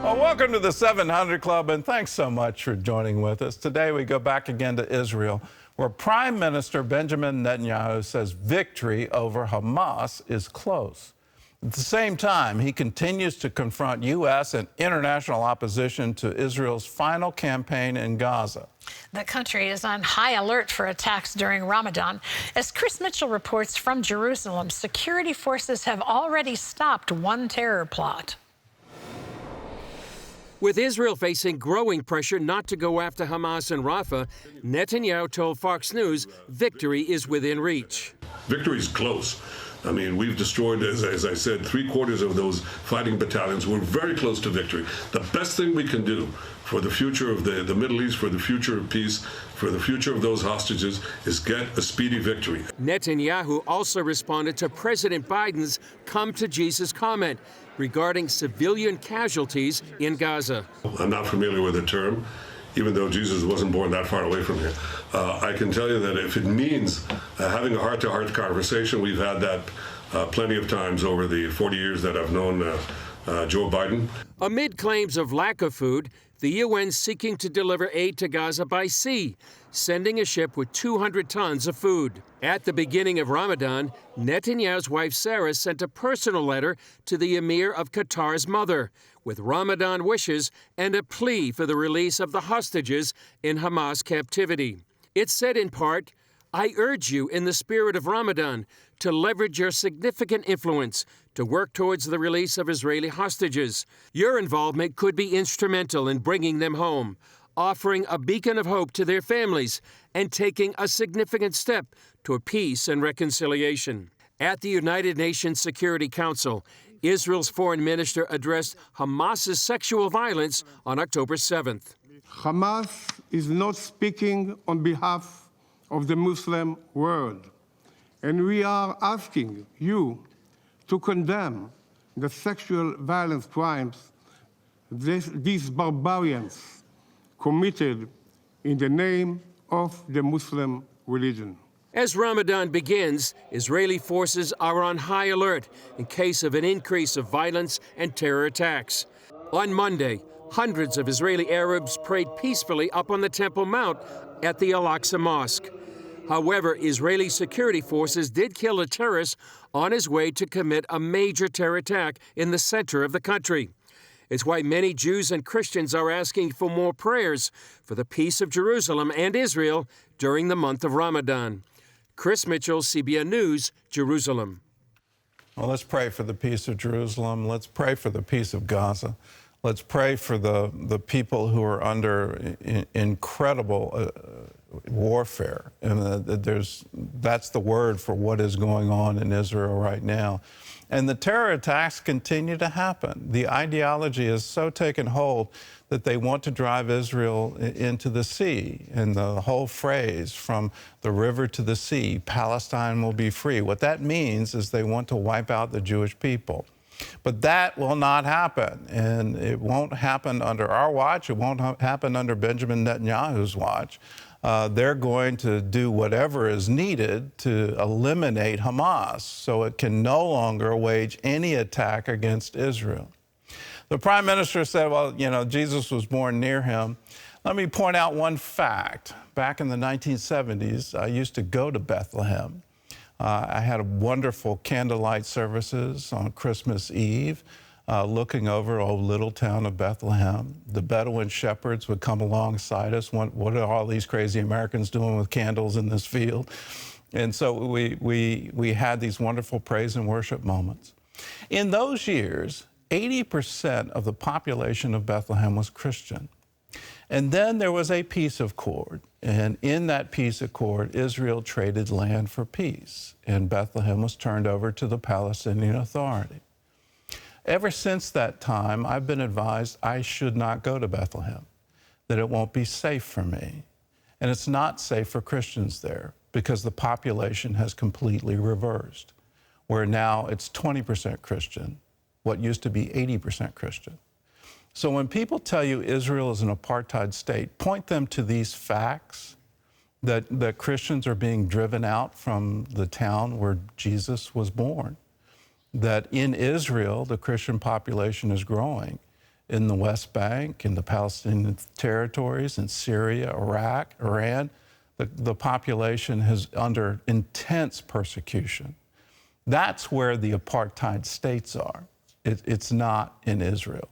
Well, welcome to the 700 Club, and thanks so much for joining with us. Today, we go back again to Israel, where Prime Minister Benjamin Netanyahu says victory over Hamas is close. At the same time, he continues to confront U.S. and international opposition to Israel's final campaign in Gaza. The country is on high alert for attacks during Ramadan. As Chris Mitchell reports from Jerusalem, security forces have already stopped one terror plot. With Israel facing growing pressure not to go after Hamas in Rafah, Netanyahu told Fox News victory is within reach. Victory is close. I mean, we've destroyed, as I said, 3/4 of those fighting battalions. We're very close to victory. The best thing we can do for the future of the Middle East, for the future of peace, for the future of those hostages, is get a speedy victory. Netanyahu also responded to President Biden's come to Jesus comment regarding civilian casualties in Gaza. I'm not familiar with the term, even though Jesus wasn't born that far away from here. I can tell you that if it means having a heart-to-heart conversation, we've had that plenty of times over the 40 years that I've known Joe Biden. Amid claims of lack of food, the UN seeking to deliver aid to Gaza by sea, sending a ship with 200 tons of food. At the beginning of Ramadan, Netanyahu's wife Sara sent a personal letter to the Emir of Qatar's mother with Ramadan wishes and a plea for the release of the hostages in Hamas captivity. It said in part, "I urge you in the spirit of Ramadan to leverage your significant influence to work towards the release of Israeli hostages. Your involvement could be instrumental in bringing them home, offering a beacon of hope to their families, and taking a significant step toward peace and reconciliation." At the United Nations Security Council, Israel's foreign minister addressed Hamas's sexual violence on October 7th. Hamas is not speaking on behalf of the Muslim world, and we are asking you to condemn the sexual violence crimes these barbarians committed in the name of the Muslim religion. As Ramadan begins, Israeli forces are on high alert in case of an increase of violence and terror attacks. On Monday, hundreds of Israeli Arabs prayed peacefully up on the Temple Mount at the Al-Aqsa Mosque. However, Israeli security forces did kill a terrorist on his way to commit a major terror attack in the center of the country. It's why many Jews and Christians are asking for more prayers for the peace of Jerusalem and Israel during the month of Ramadan. Chris Mitchell, CBN News, Jerusalem. Well, let's pray for the peace of Jerusalem. Let's pray for the peace of Gaza. Let's pray for the people who are under incredible warfare. And that's the word for what is going on in Israel right now. And the terror attacks continue to happen. The ideology has so taken hold that they want to drive Israel into the sea. And the whole phrase, from the river to the sea, Palestine will be free. What that means is they want to wipe out the Jewish people. But that will not happen, and it won't happen under our watch. It won't happen under Benjamin Netanyahu's watch. They're going to do whatever is needed to eliminate Hamas so it can no longer wage any attack against Israel. The Prime Minister said, well, you know, Jesus was born near him. Let me point out one fact. Back in the 1970s, I used to go to Bethlehem. I had wonderful candlelight services on Christmas Eve, looking over old little town of Bethlehem. The Bedouin shepherds would come alongside us. What are all these crazy Americans doing with candles in this field? And so we had these wonderful praise and worship moments. In those years, 80% of the population of Bethlehem was Christian. And then there was a peace accord. And in that peace accord, Israel traded land for peace. And Bethlehem was turned over to the Palestinian Authority. Ever since that time, I've been advised I should not go to Bethlehem, that it won't be safe for me. And it's not safe for Christians there because the population has completely reversed, where now it's 20% Christian, what used to be 80% Christian. So when people tell you Israel is an apartheid state, point them to these facts, that Christians are being driven out from the town where Jesus was born, that in Israel, the Christian population is growing, in the West Bank, in the Palestinian territories, in Syria, Iraq, Iran. The population is under intense persecution. That's where the apartheid states are. It's not in Israel.